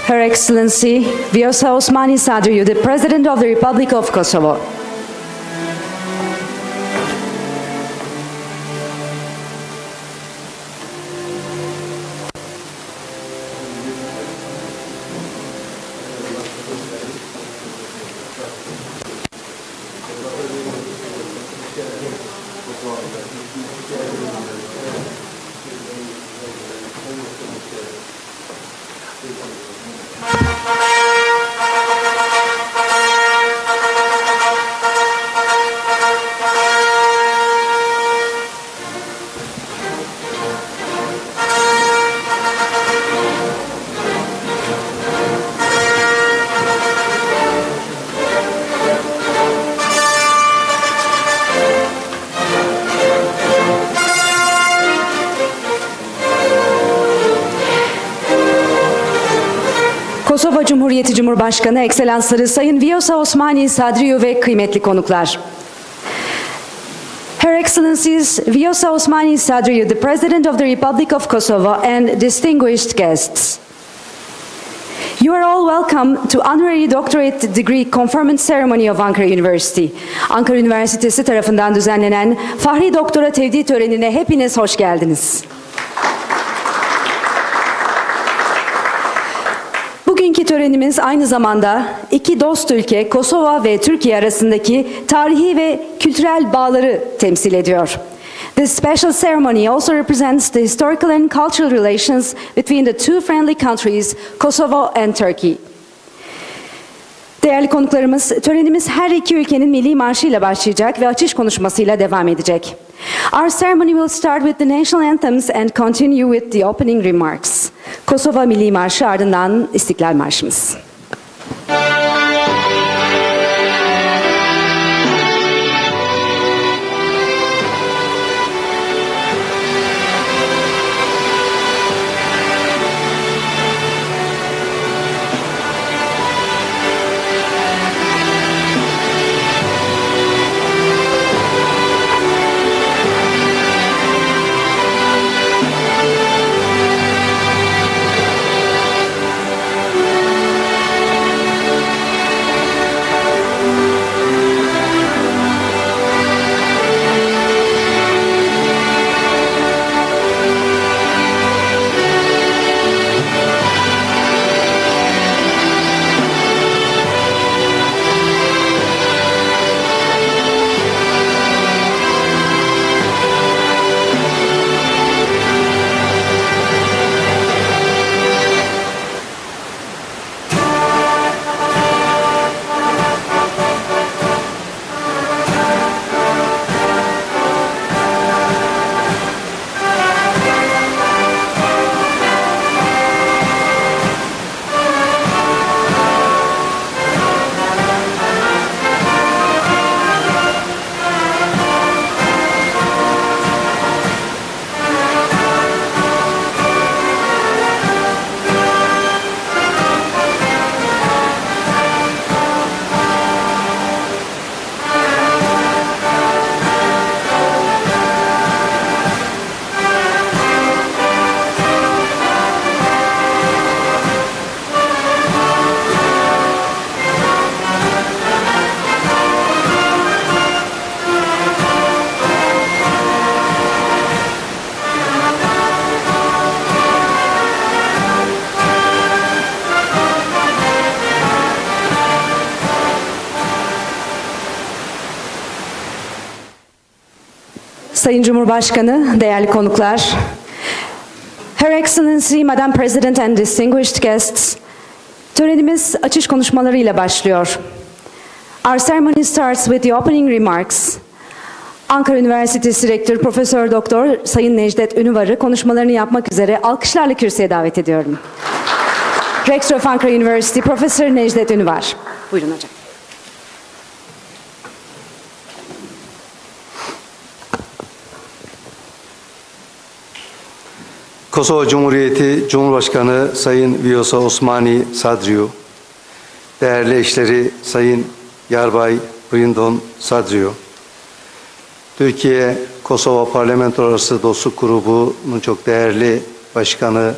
Her Excellency Vjosa OSMANI-SADRIU, the President of the Republic of Kosovo. Kosova Cumhuriyeti Cumhurbaşkanı Ekselansları Sayın Vjosa OSMANI-SADRIU ve kıymetli konuklar. Her Excellencies Vjosa OSMANI-SADRIU, the President of the Republic of Kosovo, and distinguished guests. You are all welcome to Honorary Doctorate Degree Conferment Ceremony of Ankara University. Ankara Üniversitesi tarafından düzenlenen Fahri Doktora Tevdi Töreni'ne hepiniz hoş geldiniz. Bugünkü törenimiz aynı zamanda iki dost ülke Kosova ve Türkiye arasındaki tarihi ve kültürel bağları temsil ediyor. This special ceremony also represents the historical and cultural relations between the two friendly countries, Kosovo and Turkey. Değerli konuklarımız, törenimiz her iki ülkenin milli marşıyla başlayacak ve açış konuşmasıyla devam edecek. Our ceremony will start with the national anthems and continue with the opening remarks. Kosova Milli Marşı ardından İstiklal Marşımız. Sayın Cumhurbaşkanı, değerli konuklar, Her Excellency, Madam President and distinguished guests, törenimiz açış konuşmalarıyla başlıyor. Our ceremony starts with the opening remarks. Ankara Üniversitesi Rektör Profesör Doktor Sayın Necdet ÜNÜVAR'ı konuşmalarını yapmak üzere alkışlarla kürsüye davet ediyorum. Rector of Ankara University, Profesör Necdet ÜNÜVAR. Buyurun hocam. Kosova Cumhuriyeti Cumhurbaşkanı Sayın Vjosa OSMANI-SADRIU, değerli eşleri Sayın Yarbay Brindon Sadriu, Türkiye Kosova Parlamento Arası Dostluk Grubu'nun çok değerli başkanı,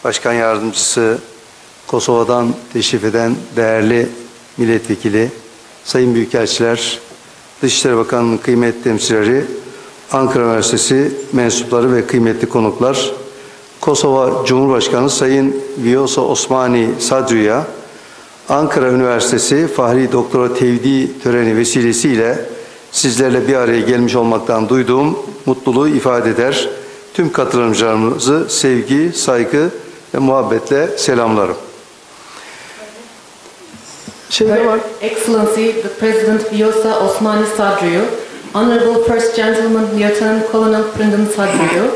başkan yardımcısı Kosova'dan teşrif eden değerli milletvekili, sayın büyükelçiler, Dışişleri Bakanlığı'nın kıymetli temsilcileri, Ankara Üniversitesi mensupları ve kıymetli konuklar, Kosova Cumhurbaşkanı Sayın Vjosa OSMANI-SADRIU'ya Ankara Üniversitesi Fahri Doktora Tevdi Töreni vesilesiyle sizlerle bir araya gelmiş olmaktan duyduğum mutluluğu ifade eder. Tüm katılımcılarımızı sevgi, saygı ve muhabbetle selamlarım. Her Excellency the President Vjosa OSMANI-SADRIU, Honorable First Gentleman Lieutenant Colonel Prindan Sadriu,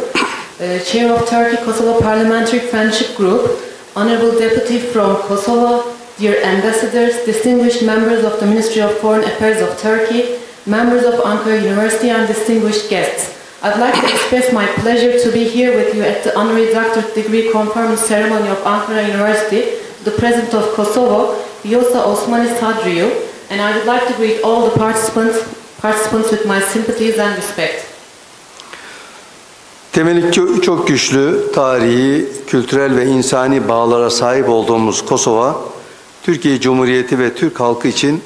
Chair of Turkey-Kosovo Parliamentary Friendship Group, Honorable Deputy from Kosovo, dear Ambassadors, distinguished members of the Ministry of Foreign Affairs of Turkey, members of Ankara University and distinguished guests. I'd like to express my pleasure to be here with you at the honorary doctorate degree conferment ceremony of Ankara University, the President of Kosovo, Vjosa OSMANI-SADRIU, and I would like to greet all the participants with my sympathies and respect. Temeli çok güçlü, tarihi, kültürel ve insani bağlara sahip olduğumuz Kosova, Türkiye Cumhuriyeti ve Türk halkı için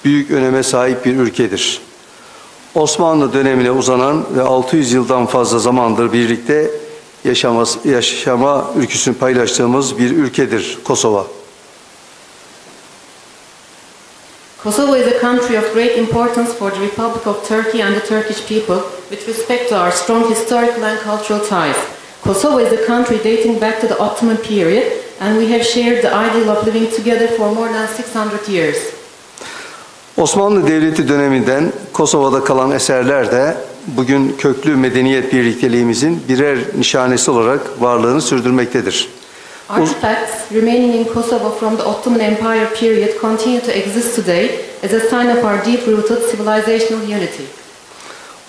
büyük öneme sahip bir ülkedir. Osmanlı dönemine uzanan ve 600 yıldan fazla zamandır birlikte yaşama ülküsünü paylaştığımız bir ülkedir Kosova. Kosovo is a country of great importance for the Republic of Turkey and the Turkish people with respect to our strong historical and cultural ties. Kosovo is a country dating back to the Ottoman period and we have shared the ideal of living together for more than 600 years. Osmanlı Devleti döneminden Kosova'da kalan eserler de bugün köklü medeniyet birlikteliğimizin birer nişanesi olarak varlığını sürdürmektedir. Artifacts remaining in Kosovo from the Ottoman Empire period continue to exist today as a sign of our deep-rooted civilizational unity.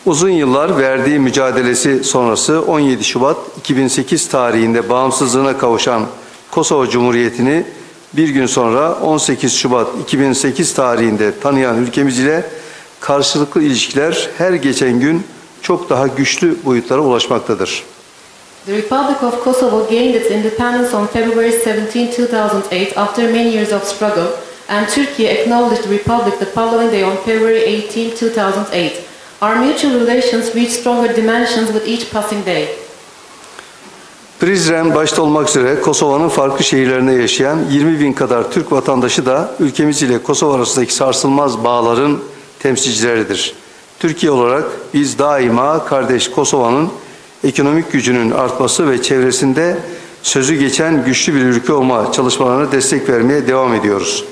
Uzun yıllar verdiği mücadelesi sonrası 17 Şubat 2008 tarihinde bağımsızlığına kavuşan Kosova Cumhuriyeti'ni bir gün sonra 18 Şubat 2008 tarihinde tanıyan ülkemiz ile karşılıklı ilişkiler her geçen gün çok daha güçlü boyutlara ulaşmaktadır. The Republic of Kosovo gained its independence on February 17, 2008 after many years of struggle, and Turkey acknowledged the Republic the following day on February 18, 2008. Our mutual relations reached stronger dimensions with each passing day. Prizren başta olmak üzere Kosova'nın farklı şehirlerinde yaşayan 20 bin kadar Türk vatandaşı da ülkemiz ile Kosova arasındaki sarsılmaz bağların temsilcileridir. Türkiye olarak biz daima kardeş Kosova'nın ekonomik gücünün artması ve çevresinde sözü geçen güçlü bir ülke olma çalışmalarına destek vermeye devam ediyoruz.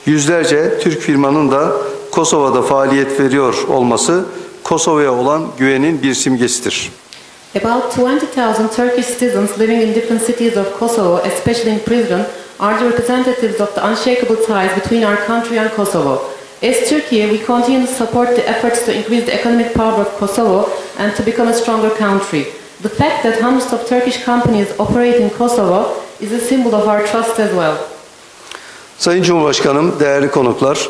Yüzlerce Türk firmanın da Kosova'da faaliyet veriyor olması Kosova'ya olan güvenin bir simgesidir. About 20,000 Turkish citizens living in different cities of Kosovo, especially in Prizren, are the representatives of the unshakable ties between our country and Kosovo. As Turkey, we continue to support the efforts to increase the economic power of Kosovo and to become a stronger country. The fact that hundreds of Turkish companies operate in Kosovo is a symbol of our trust as well. Sayın Cumhurbaşkanım, değerli konuklar,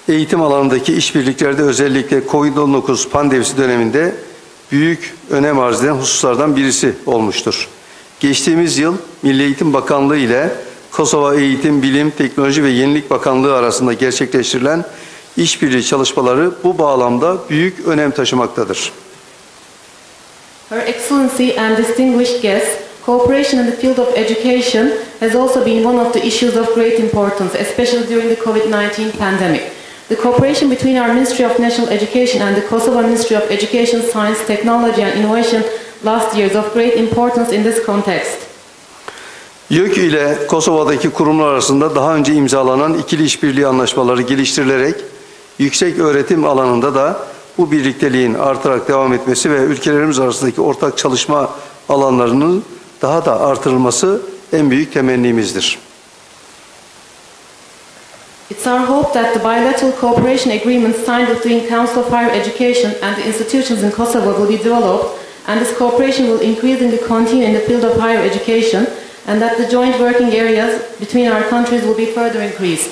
eğitim alanındaki işbirliklerde özellikle Covid-19 pandemisi döneminde büyük önem arz eden hususlardan birisi olmuştur. Geçtiğimiz yıl Milli Eğitim Bakanlığı ile Kosova Eğitim, Bilim, Teknoloji ve Yenilik Bakanlığı arasında gerçekleştirilen işbirliği çalışmaları bu bağlamda büyük önem taşımaktadır. Her Excellency and distinguished guests, cooperation in the field of education has also been one of the issues of great importance, especially during the COVID-19 pandemic. The cooperation between our Ministry of National Education and the Kosovo Ministry of Education, Science, Technology and Innovation last year is of great importance in this context. YÖK ile Kosova'daki kurumlar arasında daha önce imzalanan ikili işbirliği anlaşmaları geliştirilerek yüksek öğretim alanında da bu birlikteliğin artarak devam etmesi ve ülkelerimiz arasındaki ortak çalışma alanlarının daha da artırılması en büyük temennimizdir. It's our hope that the bilateral cooperation agreement signed between Council of Higher Education and the institutions in Kosovo will be developed, and this cooperation will increasingly continue in the field of higher education, and that the joint working areas between our countries will be further increased.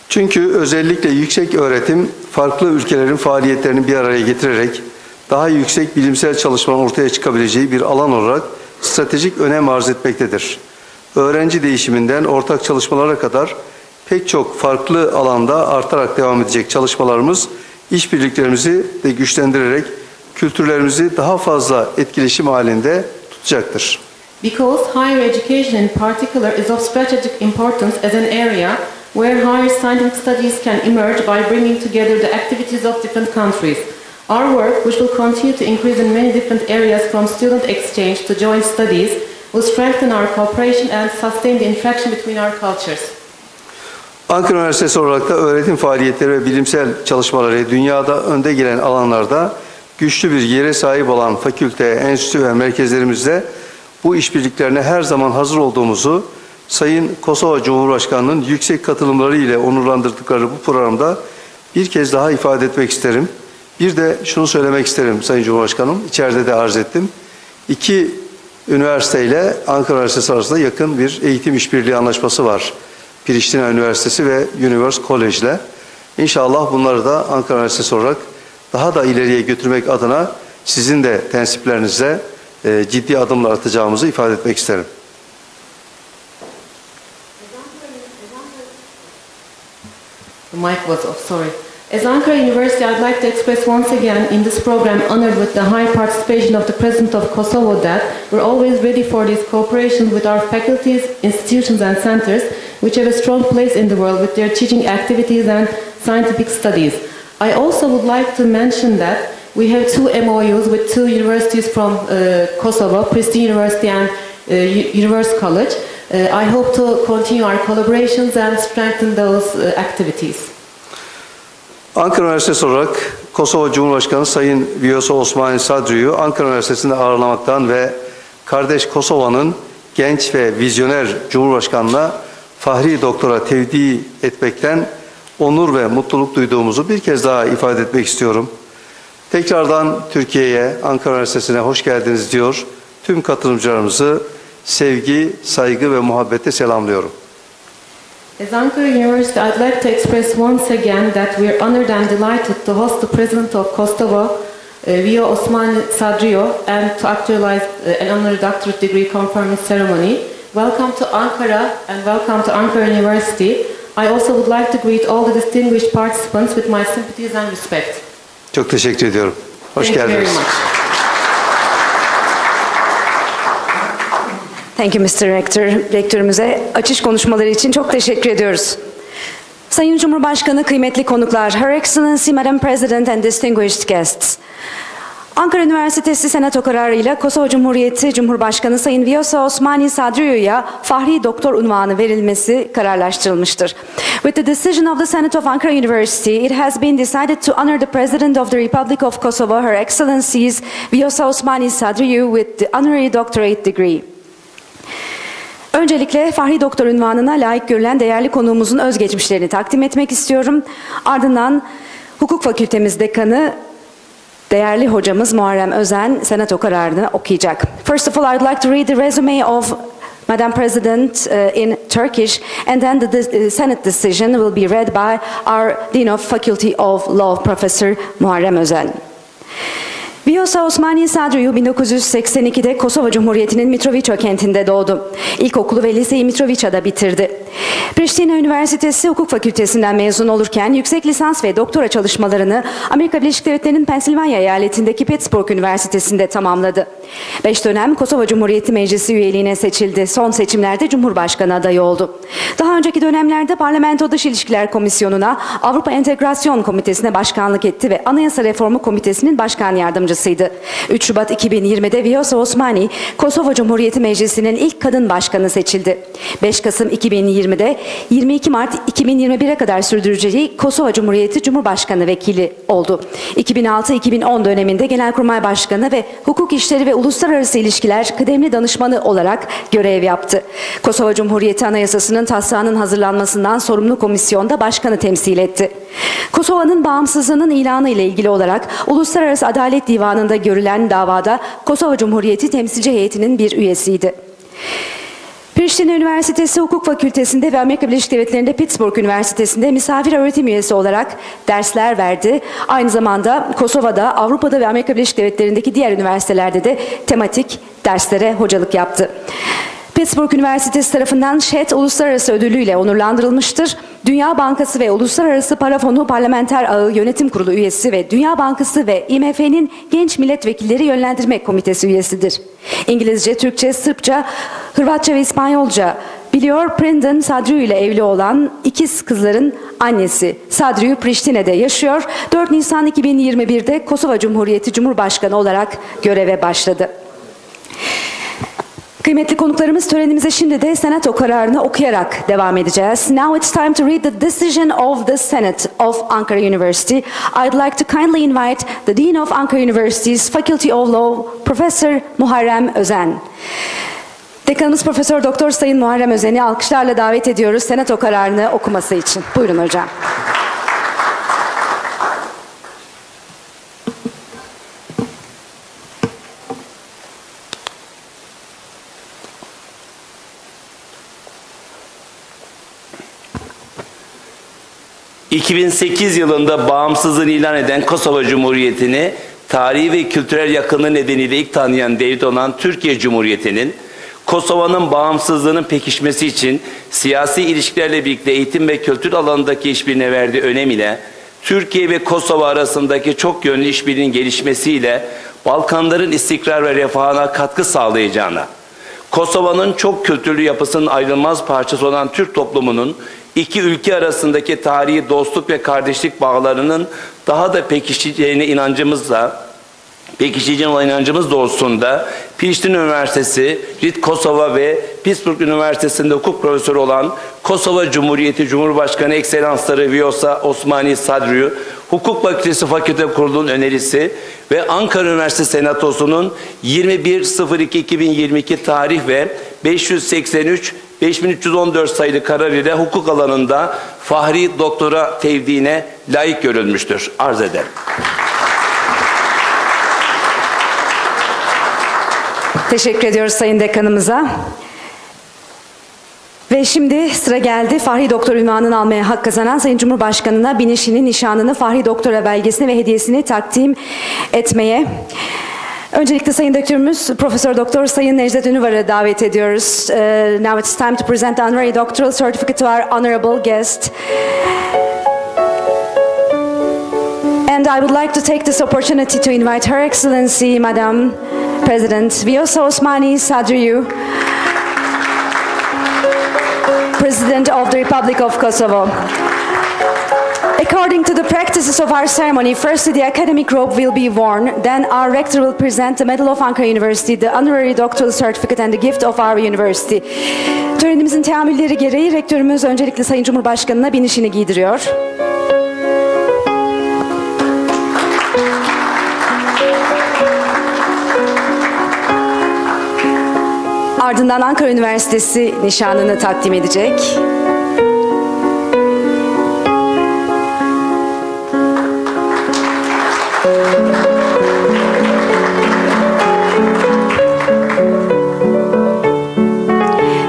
Çünkü özellikle yüksek öğretim farklı ülkelerin faaliyetlerini bir araya getirerek daha yüksek bilimsel çalışmanın ortaya çıkabileceği bir alan olarak stratejik önem arz etmektedir. öğrenci değişiminden ortak çalışmalara kadar pek çok farklı alanda artarak devam edecek çalışmalarımız, işbirliklerimizi de güçlendirerek kültürlerimizi daha fazla etkileşim halinde tutacaktır. Because higher education in particular is of strategic importance as an area where higher scientific studies can emerge by bringing together the activities of different countries. Our work, which will continue to increase in many different areas from student exchange to joint studies, will strengthen our cooperation and sustain the interaction between our cultures. Ankara Üniversitesi olarak da öğretim faaliyetleri ve bilimsel çalışmaları dünyada önde gelen alanlarda güçlü bir yere sahip olan fakülte, enstitü ve merkezlerimizle bu işbirliklerine her zaman hazır olduğumuzu Sayın Kosova Cumhurbaşkanı'nın yüksek katılımları ile onurlandırdıkları bu programda bir kez daha ifade etmek isterim. Bir de şunu söylemek isterim Sayın Cumhurbaşkanım, içeride de arz ettim. İki üniversite ile Ankara Üniversitesi arasında yakın bir eğitim işbirliği anlaşması var. Priştina Üniversitesi ve Ünivers College ile. İnşallah bunları da Ankara Üniversitesi olarak daha da ileriye götürmek adına sizin de tensiplerinizle ciddi adımlar atacağımızı ifade etmek isterim. The mic was off, sorry. As Ankara University, I'd like to express once again in this program, honored with the high participation of the President of Kosovo, that we're always ready for this cooperation with our faculties, institutions and centers, which have a strong place in the world with their teaching activities and scientific studies. I also would like to mention that we have two MOUs with two universities from Kosovo, Pristina University and University College. I hope to continue our collaborations and strengthen those activities. Ankara Üniversitesi olarak Kosova Cumhurbaşkanı Sayın Vjosa OSMANI-SADRIU'yu Ankara Üniversitesi'nde ağırlamaktan ve kardeş Kosova'nın genç ve vizyoner Cumhurbaşkanı'na Fahri Doktora Tevdi etmekten onur ve mutluluk duyduğumuzu bir kez daha ifade etmek istiyorum. Tekrardan Türkiye'ye, Ankara Üniversitesi'ne hoş geldiniz diyor. Tüm katılımcılarımızı sevgi, saygı ve muhabbetle selamlıyorum. As Ankara University, I'd like to express once again that we are honored and delighted to host the President of Kosovo, Vjosa OSMANI-SADRIU'ya, and to actualize an honorary doctorate degree conferment ceremony. Welcome to Ankara and welcome to Ankara University. I also would like to greet all the distinguished participants with my sympathies and respect. Çok teşekkür ediyorum. Hoş geldiniz. Thank you very much. Thank you Mr. Rector. Rektörümüze açış konuşmaları için çok teşekkür ediyoruz. Sayın Cumhurbaşkanı, kıymetli konuklar, Her Excellency Madam President and distinguished guests. Ankara Üniversitesi Senato kararıyla Kosova Cumhuriyeti Cumhurbaşkanı Sayın Vjosa OSMANI-SADRIU'ya Fahri Doktor Unvanı verilmesi kararlaştırılmıştır. With the decision of the Senate of Ankara University, it has been decided to honor the President of the Republic of Kosovo, Her Excellencies Vjosa OSMANI-SADRIU with the honorary doctorate degree. Öncelikle Fahri Doktor Unvanı'na layık görülen değerli konuğumuzun özgeçmişlerini takdim etmek istiyorum. Ardından Hukuk Fakültemiz Dekanı, değerli hocamız Muharrem Özen, Senato kararını okuyacak. First of all, I'd like to read the resume of Madam President in Turkish, and then the Senate decision will be read by our Dean of Faculty of Law, Professor Muharrem Özen. Vjosa OSMANI-SADRIU 1982'de Kosova Cumhuriyeti'nin Mitrovica kentinde doğdu. İlkokulu ve liseyi Mitrovica'da bitirdi. Priştina Üniversitesi Hukuk Fakültesinden mezun olurken yüksek lisans ve doktora çalışmalarını Amerika Birleşik Devletleri'nin Pensilvanya eyaletindeki Pittsburgh Üniversitesi'nde tamamladı. 5 dönem Kosova Cumhuriyeti Meclisi üyeliğine seçildi. Son seçimlerde Cumhurbaşkanı adayı oldu. Daha önceki dönemlerde Parlamento Dış İlişkiler Komisyonu'na, Avrupa Entegrasyon Komitesi'ne başkanlık etti ve Anayasa Reformu Komitesi'nin başkan yardımcısıydı. 3 Şubat 2020'de Vjosa OSMANI, Kosova Cumhuriyeti Meclisi'nin ilk kadın başkanı seçildi. 5 Kasım 2020'de 22 Mart 2021'e kadar sürdüreceği Kosova Cumhuriyeti Cumhurbaşkanı vekili oldu. 2006-2010 döneminde Genelkurmay Başkanı ve Hukuk İşleri ve Uluslararası İlişkiler Kıdemli Danışmanı olarak görev yaptı. Kosova Cumhuriyeti Anayasası'nın taslağının hazırlanmasından sorumlu komisyonda başkanı temsil etti. Kosova'nın bağımsızlığının ilanı ile ilgili olarak Uluslararası Adalet Divanı'nda görülen davada Kosova Cumhuriyeti Temsilci Heyeti'nin bir üyesiydi. Priştina Üniversitesi Hukuk Fakültesi'nde ve Amerika Birleşik Devletleri'nde Pittsburgh Üniversitesi'nde misafir öğretim üyesi olarak dersler verdi. Aynı zamanda Kosova'da, Avrupa'da ve Amerika Birleşik Devletleri'ndeki diğer üniversitelerde de tematik derslere hocalık yaptı. Pittsburgh Üniversitesi tarafından Shed Uluslararası Ödülü ile onurlandırılmıştır. Dünya Bankası ve Uluslararası Para Fonu Parlamenter Ağı Yönetim Kurulu üyesi ve Dünya Bankası ve IMF'nin Genç Milletvekilleri Yönlendirme Komitesi üyesidir. İngilizce, Türkçe, Sırpça, Hırvatça ve İspanyolca biliyor. Prindan Sadriu ile evli olan ikiz kızların annesi. Sadriu Priştine'de yaşıyor. 4 Nisan 2021'de Kosova Cumhuriyeti Cumhurbaşkanı olarak göreve başladı. Kıymetli konuklarımız, törenimize şimdi de Senato kararını okuyarak devam edeceğiz. Now it's time to read the decision of the Senate of Ankara University. I'd like to kindly invite the Dean of Ankara University's Faculty of Law, Professor Muharrem Özen. Dekanımız Profesör Doktor Sayın Muharrem Özen'i alkışlarla davet ediyoruz Senato kararını okuması için. Buyurun hocam. ...2008 yılında bağımsızlığını ilan eden Kosova Cumhuriyeti'ni... ...tarihi ve kültürel yakınlığı nedeniyle ilk tanıyan devlet olan Türkiye Cumhuriyeti'nin... ...Kosova'nın bağımsızlığının pekişmesi için... ...siyasi ilişkilerle birlikte eğitim ve kültür alanındaki işbirliğine verdiği önem ile... ...Türkiye ve Kosova arasındaki çok yönlü işbirliğinin gelişmesiyle... ...Balkanların istikrar ve refahına katkı sağlayacağına... ...Kosova'nın çok kültürlü yapısının ayrılmaz parçası olan Türk toplumunun... İki ülke arasındaki tarihi dostluk ve kardeşlik bağlarının daha da pekişeceğine olan inancımız doğrultusunda Priştine Üniversitesi, RIT Kosova ve Pittsburgh Üniversitesi'nde hukuk profesörü olan Kosova Cumhuriyeti Cumhurbaşkanı Ekselansları Vjosa OSMANI-SADRIU Hukuk Fakültesi Fakülte Kurulu'nun önerisi ve Ankara Üniversitesi Senatosu'nun 21.02.2022 tarih ve 583-5314 sayılı karar ile hukuk alanında Fahri Doktora Tevdi'ne layık görülmüştür. Arz ederim. Teşekkür ediyoruz Sayın Dekanımıza. Ve şimdi sıra geldi Fahri Doktora unvanını almaya hak kazanan Sayın Cumhurbaşkanı'na binişini, nişanını, Fahri Doktora belgesini ve hediyesini takdim etmeye. Öncelikle Sayın Doktorumuz Profesör Doktor Sayın Necdet ÜNÜVAR'ı davet ediyoruz. Now it's time to present the honorary doctoral certificate to our honorable guest. And I would like to take this opportunity to invite Her Excellency Madam President Vjosa OSMANI-SADRIU, President of the Republic of Kosovo. According to the practices of our ceremony, firstly the academic robe will be worn, then our rector will present the Medal of Ankara University, the honorary doctoral certificate and the gift of our university. Törenimizin teamülleri gereği rektörümüz öncelikle Sayın Cumhurbaşkanı'na binişini giydiriyor. Ardından Ankara Üniversitesi nişanını takdim edecek.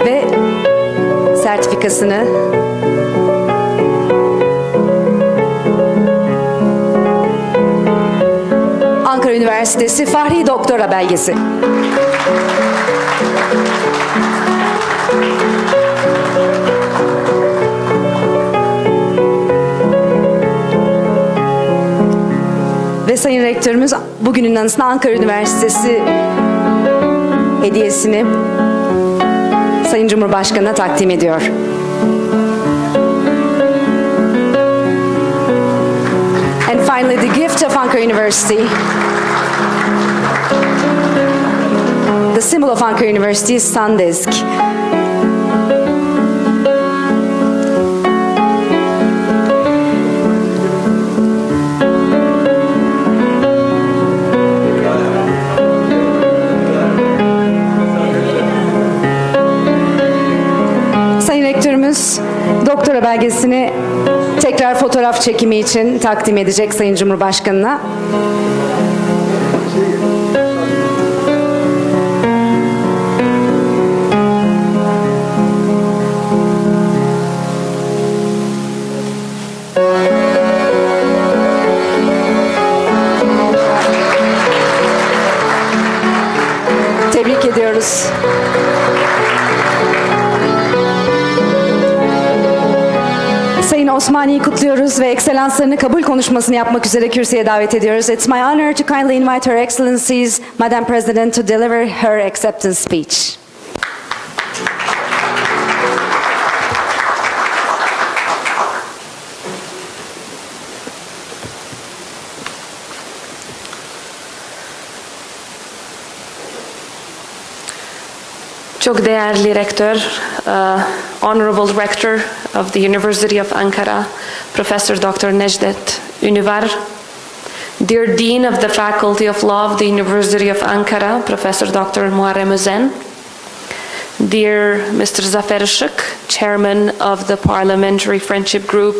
Ve sertifikasını Ankara Üniversitesi Fahri Doktora belgesi. Ve Sayın Rektörümüz bugünün anısına Ankara Üniversitesi hediyesini Sayın Cumhurbaşkanı'na takdim ediyor. And finally, the gift of Ankara University. The symbol of Ankara University is Sandisk. Sayın Rektörümüz doktora belgesini tekrar fotoğraf çekimi için takdim edecek Sayın Cumhurbaşkanı'na. Tebrik ediyoruz. Osmani'yi kutluyoruz ve ekselanslarını kabul konuşmasını yapmak üzere kürsüye davet ediyoruz. It's my honor to kindly invite Her Excellencies, Madam President, to deliver her acceptance speech. Çok değerli rektör, Honorable Rector of the University of Ankara, Professor Dr. Necdet, ÜNÜVAR, Dear Dean of the Faculty of Law of the University of Ankara, Professor Dr. Muharrem Özen, Dear Mr. Zafer Işık, Chairman of the Parliamentary Friendship Group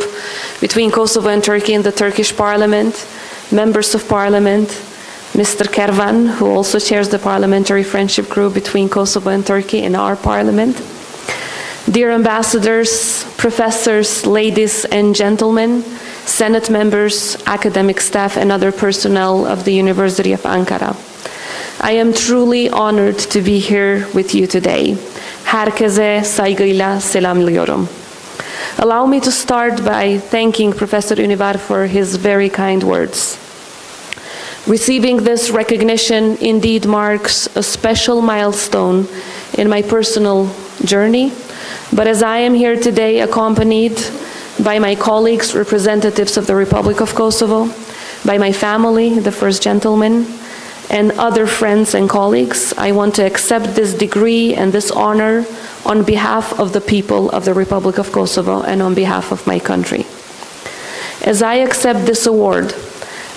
between Kosovo and Turkey in the Turkish Parliament, Members of Parliament, Mr. Kervan, who also chairs the Parliamentary Friendship Group between Kosovo and Turkey in our Parliament, dear ambassadors, professors, ladies and gentlemen, Senate members, academic staff, and other personnel of the University of Ankara. I am truly honored to be here with you today. Herkese saygıyla selamlıyorum. Allow me to start by thanking Professor Unvanı for his very kind words. Receiving this recognition indeed marks a special milestone in my personal journey, but as I am here today accompanied by my colleagues, representatives of the Republic of Kosovo, by my family, the First Gentleman, and other friends and colleagues, I want to accept this degree and this honor on behalf of the people of the Republic of Kosovo and on behalf of my country. As I accept this award,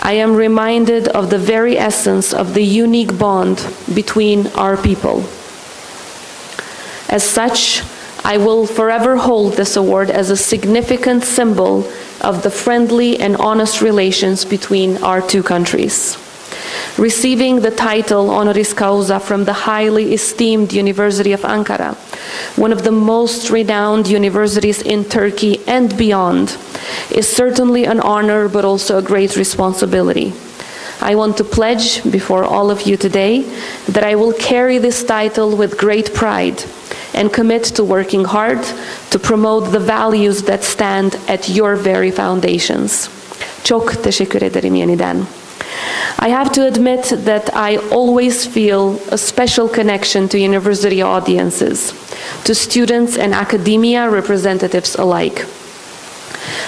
I am reminded of the very essence of the unique bond between our people. As such, I will forever hold this award as a significant symbol of the friendly and honest relations between our two countries. Receiving the title honoris causa from the highly esteemed University of Ankara, one of the most renowned universities in Turkey and beyond, is certainly an honor but also a great responsibility. I want to pledge before all of you today that I will carry this title with great pride and commit to working hard to promote the values that stand at your very foundations. Çok teşekkür ederim yeniden. I have to admit that I always feel a special connection to university audiences, to students and academia representatives alike.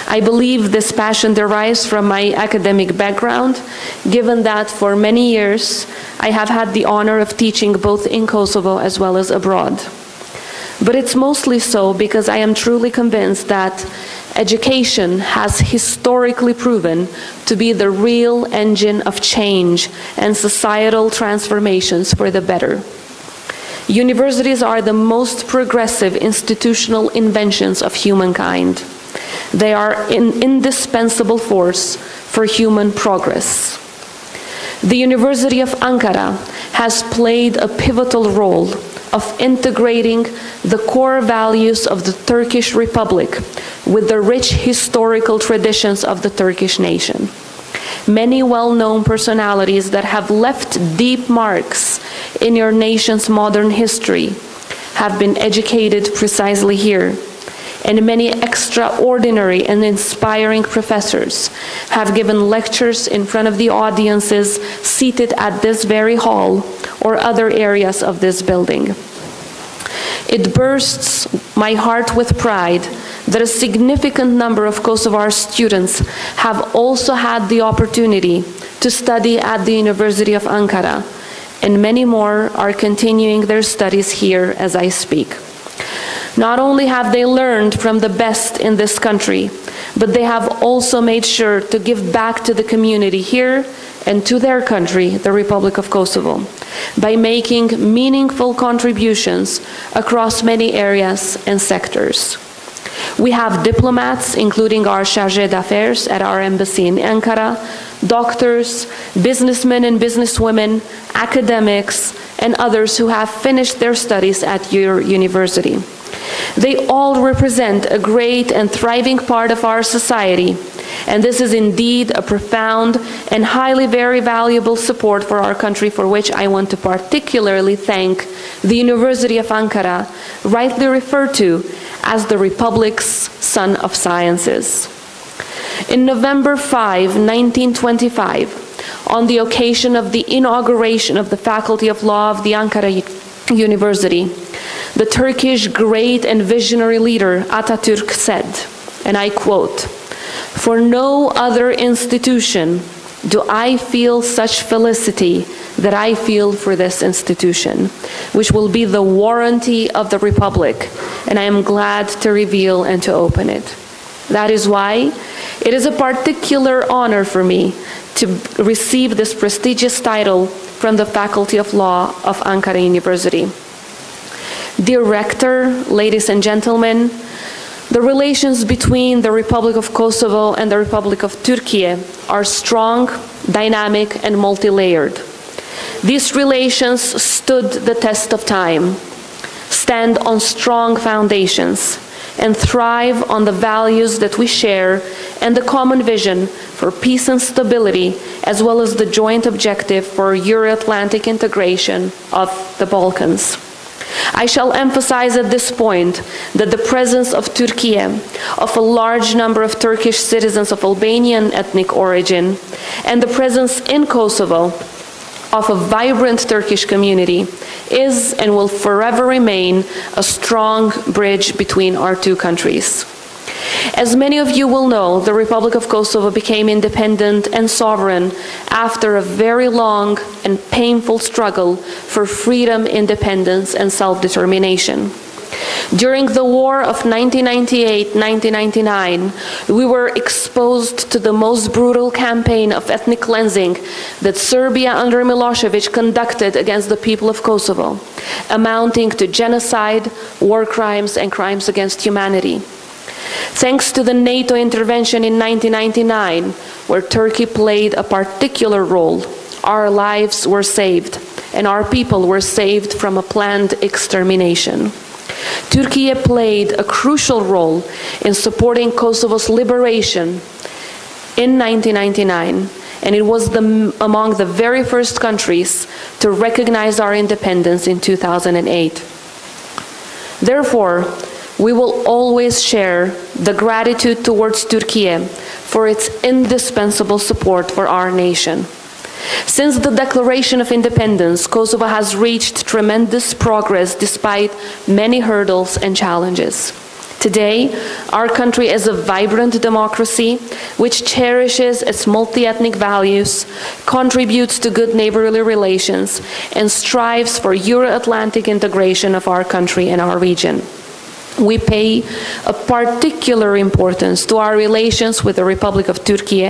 I believe this passion derives from my academic background, given that for many years I have had the honor of teaching both in Kosovo as well as abroad. But it's mostly so because I am truly convinced that education has historically proven to be the real engine of change and societal transformations for the better. Universities are the most progressive institutional inventions of humankind. They are an indispensable force for human progress. The University of Ankara has played a pivotal role of integrating the core values of the Turkish Republic with the rich historical traditions of the Turkish nation. Many well-known personalities that have left deep marks in your nation's modern history have been educated precisely here, and many extraordinary and inspiring professors have given lectures in front of the audiences seated at this very hall or other areas of this building. It bursts my heart with pride that a significant number of Kosovar students have also had the opportunity to study at the University of Ankara, and many more are continuing their studies here as I speak. Not only have they learned from the best in this country, but they have also made sure to give back to the community here and to their country, the Republic of Kosovo, by making meaningful contributions across many areas and sectors. We have diplomats, including our chargé d'affaires at our embassy in Ankara, doctors, businessmen and businesswomen, academics, and others who have finished their studies at your university. They all represent a great and thriving part of our society And this is indeed a profound and highly very valuable support for our country, for which I want to particularly thank the University of Ankara, rightly referred to as the Republic's Son of Sciences. In November 5, 1925, on the occasion of the inauguration of the Faculty of Law of the Ankara University, the Turkish great and visionary leader Atatürk said, and I quote, "For no other institution do I feel such felicity that I feel for this institution, which will be the warranty of the Republic, and I am glad to reveal and to open it." That is why it is a particular honor for me to receive this prestigious title from the Faculty of Law of Ankara University. Dear Rector, ladies and gentlemen, the relations between the Republic of Kosovo and the Republic of Turkey are strong, dynamic, and multi-layered. These relations stood the test of time, stand on strong foundations, and thrive on the values that we share and the common vision for peace and stability, as well as the joint objective for Euro-Atlantic integration of the Balkans. I shall emphasize at this point that the presence of Turkey, of a large number of Turkish citizens of Albanian ethnic origin, and the presence in Kosovo of a vibrant Turkish community is and will forever remain a strong bridge between our two countries. As many of you will know, the Republic of Kosovo became independent and sovereign after a very long and painful struggle for freedom, independence, and self-determination. During the war of 1998-1999, we were exposed to the most brutal campaign of ethnic cleansing that Serbia under Milosevic conducted against the people of Kosovo, amounting to genocide, war crimes, and crimes against humanity. Thanks to the NATO intervention in 1999, where Turkey played a particular role, our lives were saved, and our people were saved from a planned extermination. Turkey played a crucial role in supporting Kosovo's liberation in 1999, and it was among the very first countries to recognize our independence in 2008. Therefore, we will always share the gratitude towards Turkey for its indispensable support for our nation. Since the declaration of independence, Kosovo has reached tremendous progress despite many hurdles and challenges. Today, our country is a vibrant democracy which cherishes its multi-ethnic values, contributes to good neighborly relations, and strives for Euro-Atlantic integration of our country and our region. We pay a particular importance to our relations with the Republic of Turkey,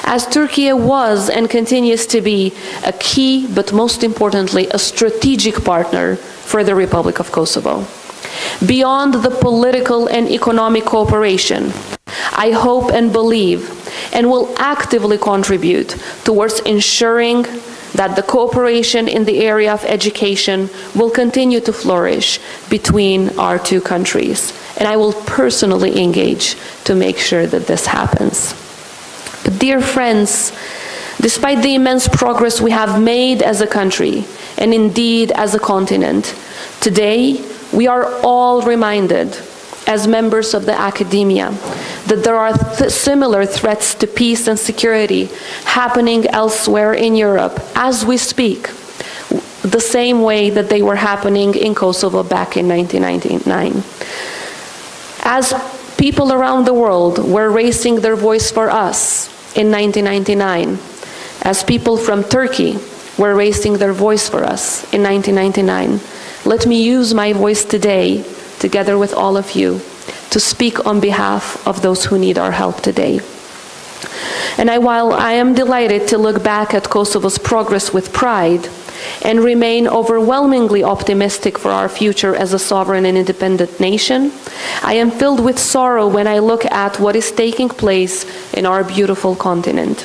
as Turkey was and continues to be a key, but most importantly, a strategic partner for the Republic of Kosovo. Beyond the political and economic cooperation, I hope and believe and will actively contribute towards ensuring that the cooperation in the area of education will continue to flourish between our two countries. And I will personally engage to make sure that this happens. But dear friends, despite the immense progress we have made as a country, and indeed as a continent, today we are all reminded as members of the academia that there are similar threats to peace and security happening elsewhere in Europe as we speak, the same way that they were happening in Kosovo back in 1999. As people around the world were raising their voice for us in 1999, as people from Turkey were raising their voice for us in 1999, let me use my voice today, together with all of you, to speak on behalf of those who need our help today. And while I am delighted to look back at Kosovo's progress with pride and remain overwhelmingly optimistic for our future as a sovereign and independent nation, I am filled with sorrow when I look at what is taking place in our beautiful continent.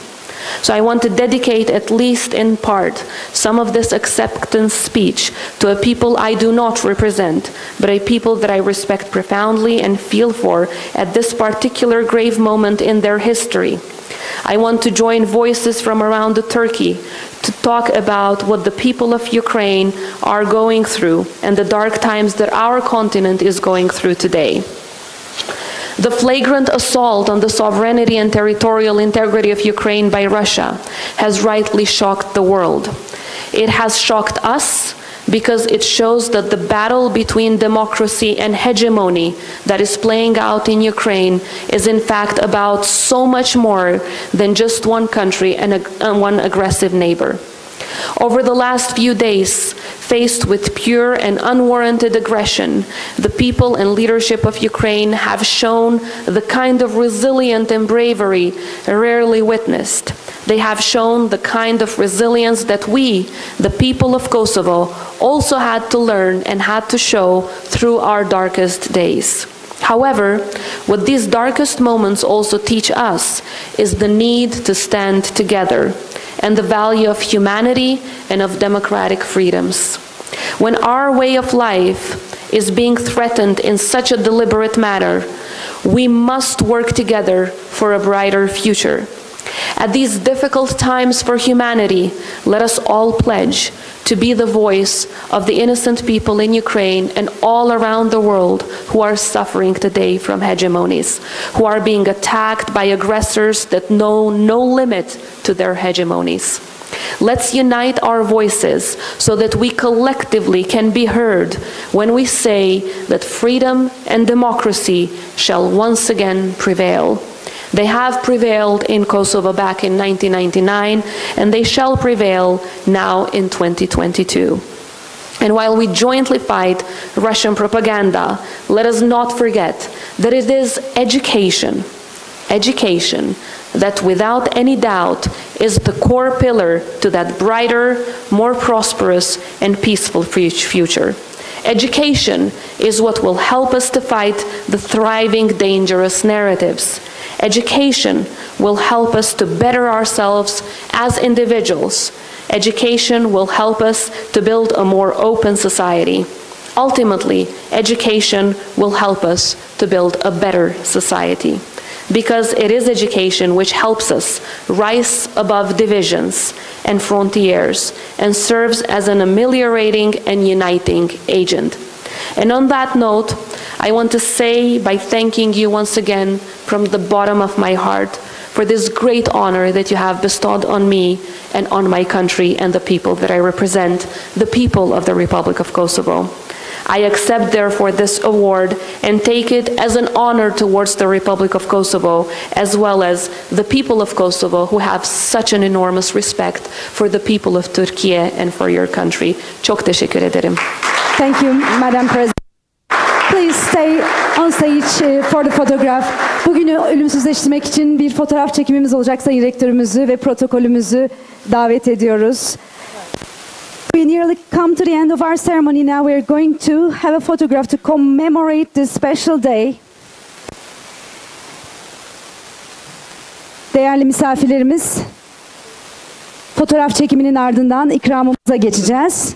So I want to dedicate, at least in part, some of this acceptance speech to a people I do not represent, but a people that I respect profoundly and feel for at this particular grave moment in their history. I want to join voices from around Turkey to talk about what the people of Ukraine are going through and the dark times that our continent is going through today. The flagrant assault on the sovereignty and territorial integrity of Ukraine by Russia has rightly shocked the world. It has shocked us because it shows that the battle between democracy and hegemony that is playing out in Ukraine is in fact about so much more than just one country and one aggressive neighbor. Over the last few days, faced with pure and unwarranted aggression, the people and leadership of Ukraine have shown the kind of resilience and bravery rarely witnessed. They have shown the kind of resilience that we, the people of Kosovo, also had to learn and had to show through our darkest days. However, what these darkest moments also teach us is the need to stand together and the value of humanity and of democratic freedoms. When our way of life is being threatened in such a deliberate manner, we must work together for a brighter future. At these difficult times for humanity, let us all pledge to be the voice of the innocent people in Ukraine and all around the world who are suffering today from hegemonies, who are being attacked by aggressors that know no limit to their hegemonies. Let's unite our voices so that we collectively can be heard when we say that freedom and democracy shall once again prevail. They have prevailed in Kosovo back in 1999, and they shall prevail now in 2022. And while we jointly fight Russian propaganda, let us not forget that it is education that without any doubt is the core pillar to that brighter, more prosperous, and peaceful future. Education is what will help us to fight the thriving, dangerous narratives. Education will help us to better ourselves as individuals. Education will help us to build a more open society. Ultimately, education will help us to build a better society, because it is education which helps us rise above divisions and frontiers and serves as an ameliorating and uniting agent. And on that note, I want to say by thanking you once again from the bottom of my heart for this great honor that you have bestowed on me and on my country and the people that I represent, the people of the Republic of Kosovo. I accept therefore this award and take it as an honor towards the Republic of Kosovo, as well as the people of Kosovo who have such an enormous respect for the people of Turkey and for your country. Çok teşekkür ederim. Thank you, Madam President. Please stay on stage for the photograph. Bugünü ölümsüzleştirmek için bir fotoğraf çekimimiz olacak. Sayın Rektörümüzü ve protokolümüzü davet ediyoruz. We nearly come to the end of our ceremony now. We are going to have a photograph to commemorate this special day. Değerli misafirlerimiz, fotoğraf çekiminin ardından ikramımıza geçeceğiz.